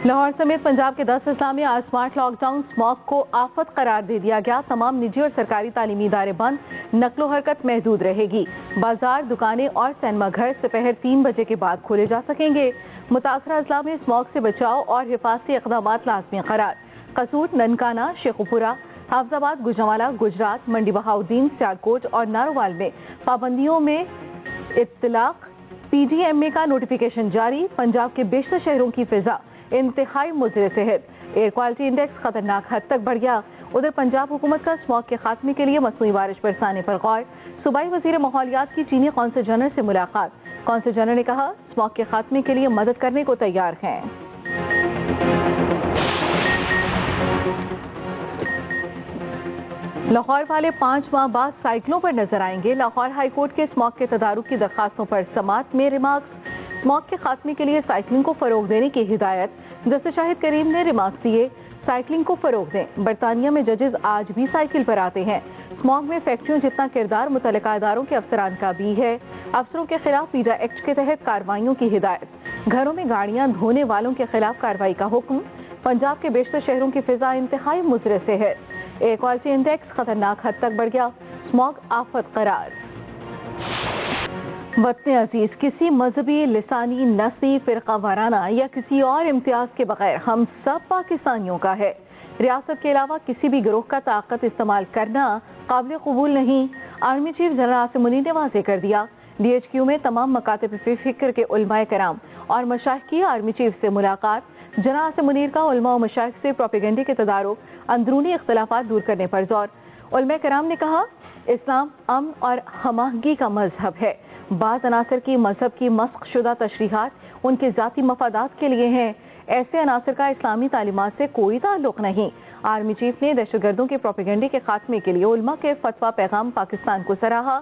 लाहौर समेत पंजाब के 10 अजला में आज स्मार्ट लॉकडाउन। स्मॉग को आफत करार दे दिया गया। तमाम निजी और सरकारी तालीमी इदारे बंद, नकलो हरकत महदूद रहेगी। बाजार, दुकानें और सिनेमा घर दोपहर 3 बजे के बाद खोले जा सकेंगे। मुतासरा अजला में स्मॉग से बचाव और हिफाजती इक़दामात लाज़मी करार। कसूर, ननकाना, शेखुपुरा, हाफजाबाद, गुजरांवाला, गुजरात, मंडी बहाउद्दीन, सियालकोट और नारोवाल में पाबंदियों में इत्तलाक। PDMA का नोटिफिकेशन जारी। पंजाब के बेशतर शहरों की फिजा इंतहाई मुज़र सेहत। एयर क्वालिटी इंडेक्स खतरनाक हद तक बढ़ गया। उधर पंजाब हुकूमत का स्मॉग के खात्मे के लिए मसनूई बारिश बरसाने पर गौर। सूबाई वज़ीर माहौलियात की चीनी कौंसल जनरल से मुलाकात। कौंसल जनरल ने कहा स्मॉग के खात्मे के लिए मदद करने को तैयार हैं। लाहौर वाले 5 माह बाद साइकिलों पर नजर आएंगे। लाहौर हाई कोर्ट के स्मॉग के तदारुक की दरखास्तों पर समात में रिमार्क्स। स्मॉग के खात्मे के लिए साइकिलिंग को फरोग देने की हिदायत। जस्टिस शाहिद करीम ने रिमार्क्स दिए, साइकिलिंग को फरोग दें। बरतानिया में जजेस आज भी साइकिल पर आते हैं। स्मॉग में फैक्ट्रियों जितना किरदार मुतल्लिका इदारों के अफसरान का भी है। अफसरों के खिलाफ मीडिया एक्ट के तहत कार्रवाइयों की हिदायत। घरों में गाड़ियां धोने वालों के खिलाफ कार्रवाई का हुक्म। पंजाब के बेशतर शहरों की फिजा इंतहाई मुज़र सेहत। एयर क्वालिटी इंडेक्स खतरनाक हद तक बढ़ गया। स्मॉग आफत करार। वतन अजीज, किसी मजहबी, लिसानी, नस्ली, फिरका वाराना या किसी और इम्तियाज के बगैर हम सब पाकिस्तानियों का है। रियासत के अलावा किसी भी गिरोह का ताकत इस्तेमाल करना काबिल कबूल नहीं। Army chief general Asim Munir ने वाज़ेह कर दिया। DHQ में तमाम मकातिब फिक्र के उलमाए कराम और मशाइख की आर्मी चीफ से मुलाकात। जनरल आसिम मुनीर का उलमा और मशाइख से प्रोपेगेंडे के तदारुक, अंदरूनी इख्तलाफात दूर करने पर जोर। उलमाए कराम ने कहा इस्लाम अमन और हमाहंगी का मजहब है। बाज़ अनासर की मजहब की मस्ख शुदा तशरीहात उनके ज़ाती मफादात के लिए हैं। ऐसे अनासर का इस्लामी तालीमात से कोई ताल्लुक नहीं। आर्मी चीफ ने दहशतगर्दों के प्रोपेगेंडे के खात्मे के लिए उलमा के फतवा पैगाम पाकिस्तान को सराहा।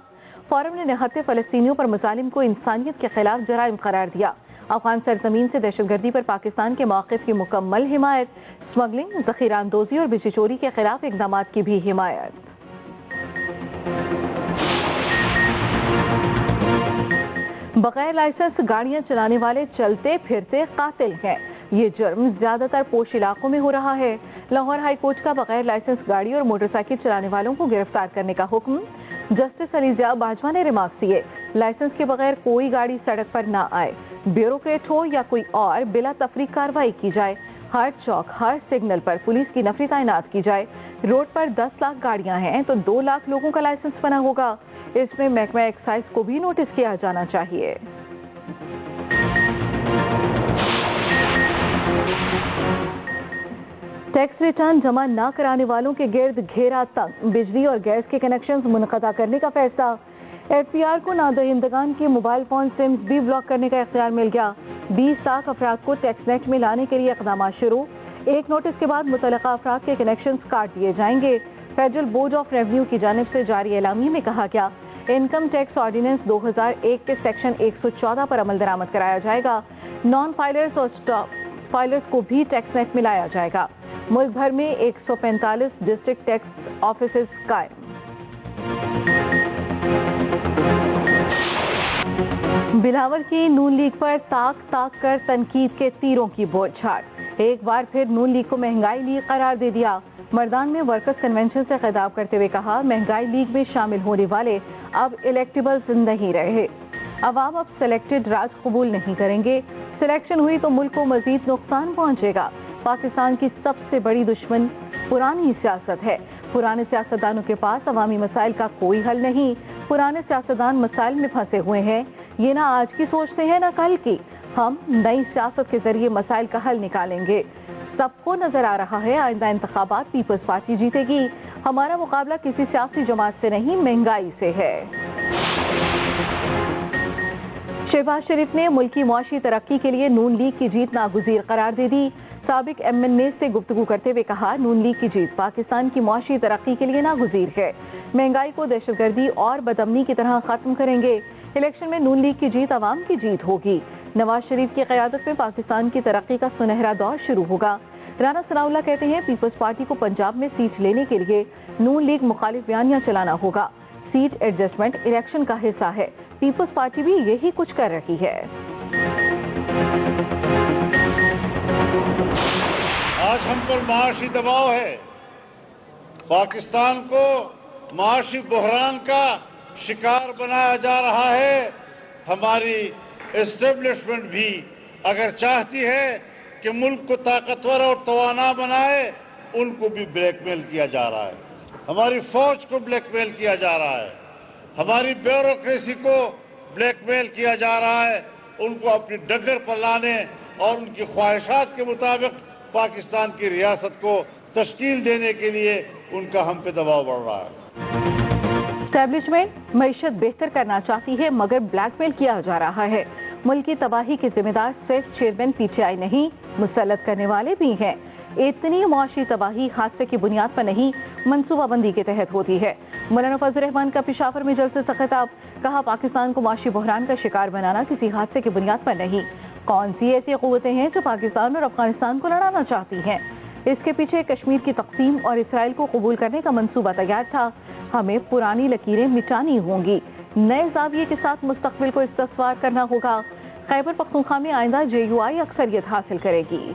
फोरम ने निहत्ते फ़लस्तीनियों पर मज़ालिम को इंसानियत के खिलाफ जराइम करार दिया। अफगान सरजमीन से दहशतगर्दी पर पाकिस्तान के मौक़िफ़ की मुकम्मल हिमायत। स्मगलिंग, ज़ख़ीरा अंदोज़ी और बिजली चोरी के खिलाफ इक़दामात की भी हिमायत। बगैर लाइसेंस गाड़ियां चलाने वाले चलते फिरते कातिल हैं। ये जुर्म ज्यादातर पोश इलाकों में हो रहा है। लाहौर हाई कोर्ट का बगैर लाइसेंस गाड़ी और मोटरसाइकिल चलाने वालों को गिरफ्तार करने का हुक्म। जस्टिस अलीज़िया बाजवा ने रिमार्क्स दिए, लाइसेंस के बगैर कोई गाड़ी सड़क पर ना आए। ब्यूरोक्रेट हो या कोई और, बिला तफरीक कार्रवाई की जाए। हर चौक, हर सिग्नल पर पुलिस की नफरी तैनात की जाए। रोड पर 10 लाख गाड़ियां हैं तो 2 लाख लोगों का लाइसेंस बना होगा। इसमें महकमा एक्साइज को भी नोटिस किया जाना चाहिए। टैक्स रिटर्न जमा न कराने वालों के गिर्द घेरा तंग। बिजली और गैस के कनेक्शंस मुनक़ता करने का फैसला। FPR को नादहिंदगान के मोबाइल फोन सिम्स भी ब्लॉक करने का इख्तियार मिल गया। 20 लाख अफराद को टैक्स नेट में लाने के लिए इक़दाम शुरू। एक नोटिस के बाद मुतल्लिका अफराद के कनेक्शंस काट दिए जाएंगे। फेडरल बोर्ड ऑफ रेवेन्यू की जानिब से जारी एलामी में कहा गया इनकम टैक्स ऑर्डिनेंस 2001 के सेक्शन 114 पर अमल दरामद कराया जाएगा। नॉन फाइलर्स और स्टॉप फाइलर्स को भी टैक्स नेट में लाया जाएगा। मुल्क भर में 145 डिस्ट्रिक्ट टैक्स ऑफिसेज कायम। बिलावल की नून लीग पर ताक ताक कर तनकीद के तीरों की बौछार। एक बार फिर नून लीग को महंगाई लीग करार दे दिया। मर्दान में वर्कर्स कन्वेंशन से खिताब करते हुए कहा महंगाई लीग में शामिल होने वाले अब इलेक्टेबल्स नहीं रहे। अवाम अब सेलेक्टेड राज कबूल नहीं करेंगे। सिलेक्शन हुई तो मुल्क को मजीद नुकसान पहुंचेगा। पाकिस्तान की सबसे बड़ी दुश्मन पुरानी सियासत है। पुराने सियासतदानों के पास अवामी मसाइल का कोई हल नहीं। पुराने सियासतदान मसाइल में फंसे हुए हैं। ये ना आज की सोचते हैं ना कल की। हम नई सियासत के जरिए मसाइल का हल निकालेंगे। सबको नजर आ रहा है आइंदा इंतखाबात पीपल्स पार्टी जीतेगी। हमारा मुकाबला किसी सियासी जमात से नहीं, महंगाई से है। शहबाज शरीफ ने मुल्की मुआशी तरक्की के लिए नून लीग की जीत नागुज़ीर करार दे दी। साबिक MNA से गुफ्तगू करते हुए कहा नून लीग की जीत पाकिस्तान की मुआशी तरक्की के लिए नागुज़ीर है। महंगाई को दहशतगर्दी और बदअमनी की तरह खत्म करेंगे। इलेक्शन में नून लीग की जीत अवाम की जीत होगी। नवाज शरीफ की क़यादत में पाकिस्तान की तरक्की का सुनहरा दौर शुरू होगा। राना सनाउल्लाह कहते हैं पीपल्स पार्टी को पंजाब में सीट लेने के लिए नून लीग मुखालिफ बयानियां चलाना होगा। सीट एडजस्टमेंट इलेक्शन का हिस्सा है। पीपल्स पार्टी भी यही कुछ कर रही है। पर معاشی دباؤ ہے. پاکستان کو معاشی بحران کا شکار بنایا جا رہا ہے. ہماری اسٹیبلشمنٹ بھی اگر چاہتی ہے کہ ملک کو طاقتور اور توانا بنائے، ان کو بھی بلیک میل کیا جا رہا ہے. ہماری فوج کو بلیک میل کیا جا رہا ہے. ہماری بیوروکریسی کو بلیک میل کیا جا رہا ہے. ان کو اپنی ڈگر پر لانے اور ان کی خواہشات کے مطابق پاکستان کی ریاست کو تشکیل دینے کے لیے ان کا ہم پہ دباؤ بڑھ رہا ہے. اسٹیبلشمنٹ معیشت بہتر کرنا چاہتی ہے مگر بلیک میل کیا جا رہا ہے. ملک کی تباہی کے ذمہ دار صرف چیئرمین پی ٹی آئی نہیں، مسلط کرنے والے بھی ہیں. اتنی معاشی تباہی حادثے کی بنیاد پر نہیں، منصوبہ بندی کے تحت ہوتی ہے. مولانا فضل الرحمان کا پشاور میں جلسے سے خطاب. کہا پاکستان کو معاشی بحران کا شکار بنانا کسی حادثے کی بنیاد پر نہیں. کون سی ایسی قوتیں ہیں جو پاکستان اور افغانستان کو لڑانا چاہتی ہیں؟ اس کے پیچھے کشمیر کی تقسیم اور اسرائیل کو قبول کرنے کا منصوبہ تیار تھا. ہمیں پرانی لکیریں مٹانی ہوں گی، نئے زاویے کے ساتھ مستقبل کو استوار کرنا ہوگا. خیبر پختونخوا میں آئندہ جے یو آئی اکثریت حاصل کرے گی.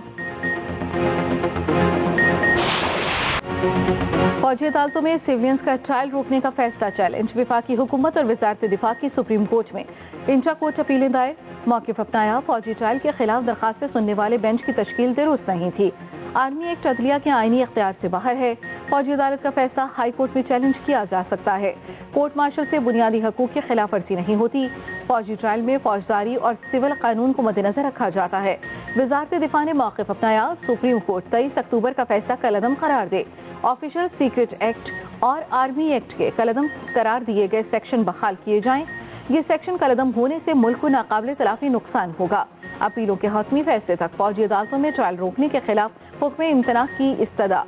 فوجی عدالتوں میں سیولینز کا ٹرائل روکنے کا فیصلہ چیلنج. وفاقی حکومت اور وزارت دفاع کی سپریم کورٹ میں انٹرا کورٹ اپیلیں دائر. موقف اپنایا. فوجی ٹرائل کے خلاف درخواستیں سننے والے بینچ کی تشکیل درست نہیں تھی. آرمی ایکٹ عدلیہ کے آئینی اختیار سے باہر ہے. فوجی عدالت کا فیصلہ ہائی کورٹ میں چیلنج کیا جا سکتا ہے. کورٹ مارشل سے بنیادی حقوق کی خلاف ورزی نہیں ہوتی. فوجی ٹرائل میں فوجداری اور سول قانون کو مد نظر رکھا جاتا ہے. وزارت دفاع نے موقف اپنایا. سپریم کورٹ 23 اکتوبر کا فیصلہ کالعدم قرار دے. آفیشل سیکرٹ ایکٹ اور آرمی ایکٹ کے کالعدم قرار دیے گئے سیکشن بحال کیے جائیں. یہ سیکشن کالعدم ہونے سے ملک کو ناقابل تلافی نقصان ہوگا. اپیلوں کے حتمی فیصلے تک فوجی عدالتوں میں ٹرائل روکنے کے خلاف حکم امتناع کی استدعا.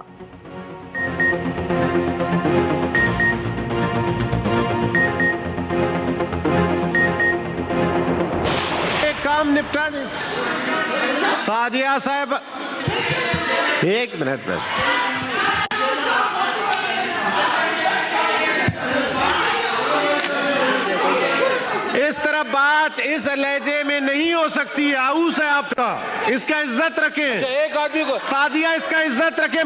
ایک کام نپٹا دیں سعدیہ صاحب، ایک منٹ بس. اس طرح بات اس لہجے میں نہیں ہو سکتی. ہاؤس ہے آپ کا، اس کا عزت رکھیں. ایک آدمی کو سعدیہ اس کا عزت رکھیں.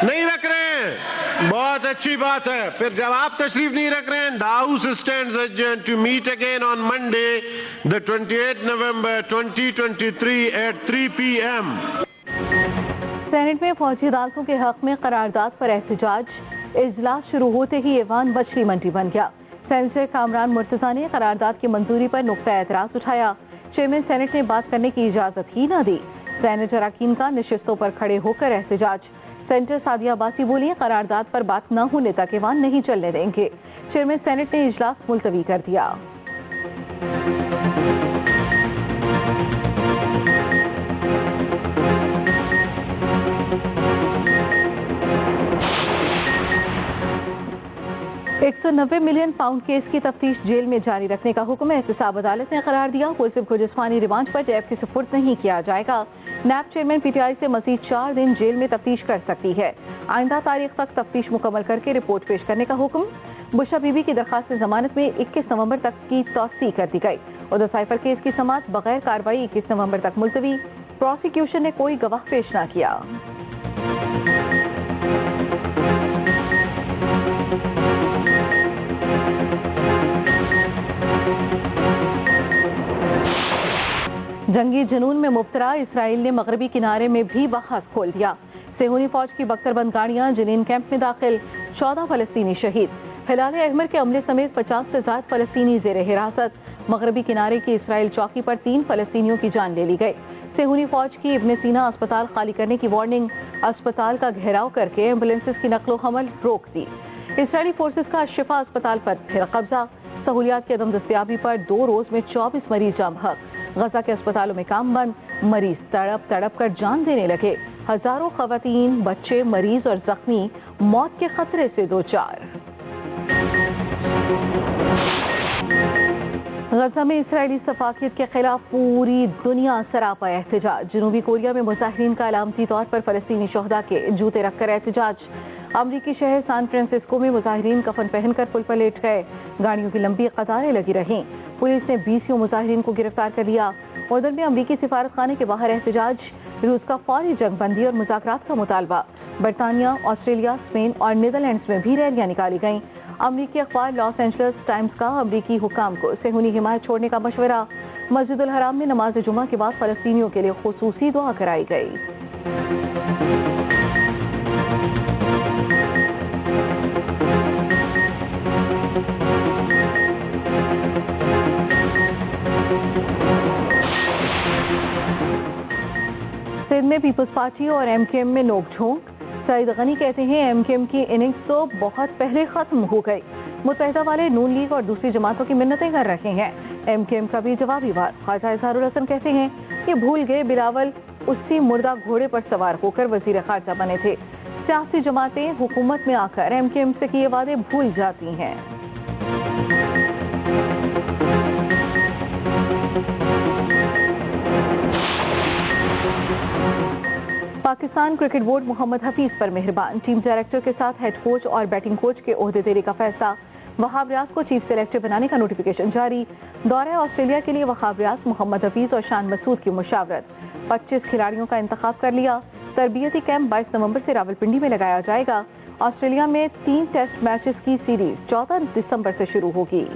نہیں رکھ رہے ہیں، بہت اچھی بات ہے. پھر جب آپ تشریف نہیں رکھ رہے ہیں، the house stands adjourned to meet again on Monday, the 28th November 2023 at 3 p.m. Saint میں فوجی عدالتوں کے حق میں قرارداد پر احتجاج. اجلاس شروع ہوتے ہی ایوان مچھلی منڈی بن گیا. سینیٹر کامران مرتضیٰ نے قرارداد کی منظوری پر نقطہ اعتراض اٹھایا. چیئرمین سینٹ نے بات کرنے کی اجازت ہی نہ دی. سینیٹر اراکین کا نشستوں پر کھڑے ہو کر احتجاج. سینیٹر سعدیہ عباسی بولی قرارداد پر بات نہ ہونے تک ایوان نہیں چلنے دیں گے. چیئرمین سینٹ نے اجلاس ملتوی کر دیا. £190 ملین کیس کی تفتیش جیل میں جاری رکھنے کا حکم احتساب عدالت نے قرار دیا. ملزم کو جسمانی ریمانڈ پر نیب کے سپرد نہیں کیا جائے گا. NAB chairman P T I سے مزید 4 دن جیل میں تفتیش کر سکتی ہے. آئندہ تاریخ تک تفتیش مکمل کر کے رپورٹ پیش کرنے کا حکم. بشا بی بی کی درخواست ضمانت میں 21 نومبر تک کی توسیع کر دی گئی. ادھر سائفر کیس کی سماعت بغیر کارروائی 21 نومبر تک ملتوی. پروسیکیوشن نے کوئی گواہ پیش نہ کیا. جنگی جنون میں مبتلا اسرائیل نے مغربی کنارے میں بھی بحث کھول دیا. صہیونی فوج کی بختر بند گاڑیاں جنین کیمپ میں داخل. 14 فلسطینی شہید. ہلال احمر کے عملے سمیت 50 سے زائد فلسطینی زیر حراست. مغربی کنارے کی اسرائیل چوکی پر 3 فلسطینیوں کی جان لے لی گئی. صہیونی فوج کی ابن سینا اسپتال خالی کرنے کی وارننگ. اسپتال کا گھیراؤ کر کے ایمبولینسز کی نقل و حمل روک دی. اسرائیلی فورسز کا شفا اسپتال پر پھر قبضہ. سہولیات کی عدم دستیابی پر 2 روز میں 24 مریض جاں بحق. غزہ کے اسپتالوں میں کام بند. مریض تڑپ تڑپ کر جان دینے لگے. ہزاروں خواتین، بچے، مریض اور زخمی موت کے خطرے سے دوچار. غزہ میں اسرائیلی سفاکیت کے خلاف پوری دنیا سراپا احتجاج. جنوبی کوریا میں مظاہرین کا علامتی طور پر فلسطینی شہداء کے جوتے رکھ کر احتجاج. امریکی شہر سان فرانسسکو میں مظاہرین کفن پہن کر پل پر لیٹ گئے. گاڑیوں کی لمبی قطاریں لگی رہیں. پولیس نے 20 مظاہرین کو گرفتار کر لیا. उधर में अमरीकी सिफारत खाने के बाहर एहतजाज, रूस का फौरी जंग बंदी और मुज़ाकरात का मुतालबा। बरतानिया, ऑस्ट्रेलिया, स्पेन और नीदरलैंड्स में भी रैलियां निकाली गईं। अमरीकी अखबार लॉस एंजल्स टाइम्स का अमरीकी हुकाम को सेहूनी हिमायत छोड़ने का मशवरा। मस्जिदुल हराम में नमाज जुमा के बाद फलस्तीनियों के लिए खुसूसी दुआ कराई गई। सिंध में पीपल्स पार्टी और एमकेएम में नोकझोंक। सईद गनी कहते हैं एमकेएम की इनिंग्स तो बहुत पहले खत्म हो गई। मुत्तहिदा वाले नून लीग और दूसरी जमातों की मिन्नतें कर रहे हैं। एमकेएम का भी जवाबी वार। ख्वाजा इजहारुल हसन कहते हैं कि भूल गए बिलावल उसी मुर्दा घोड़े पर सवार होकर वजीर खारजा बने थे। सियासी जमातें हुकूमत में आकर एमकेएम से किए वादे भूल जाती हैं। पाकिस्तान क्रिकेट बोर्ड मोहम्मद हफीज पर मेहरबान। टीम डायरेक्टर के साथ हेड कोच और बैटिंग कोच के ओहदे देने का फैसला। वहाब रियाज को चीफ सेलेक्टर बनाने का नोटिफिकेशन जारी। दौरे ऑस्ट्रेलिया के लिए वहाब रियाज, मोहम्मद हफीज और शान मसूद की मुशावरत। 25 खिलाड़ियों का इंतखाब कर लिया। तरबियती कैंप 22 नवंबर से रावलपिंडी में लगाया जाएगा। ऑस्ट्रेलिया में 3 टेस्ट मैचेस की सीरीज 14 दिसंबर से शुरू होगी।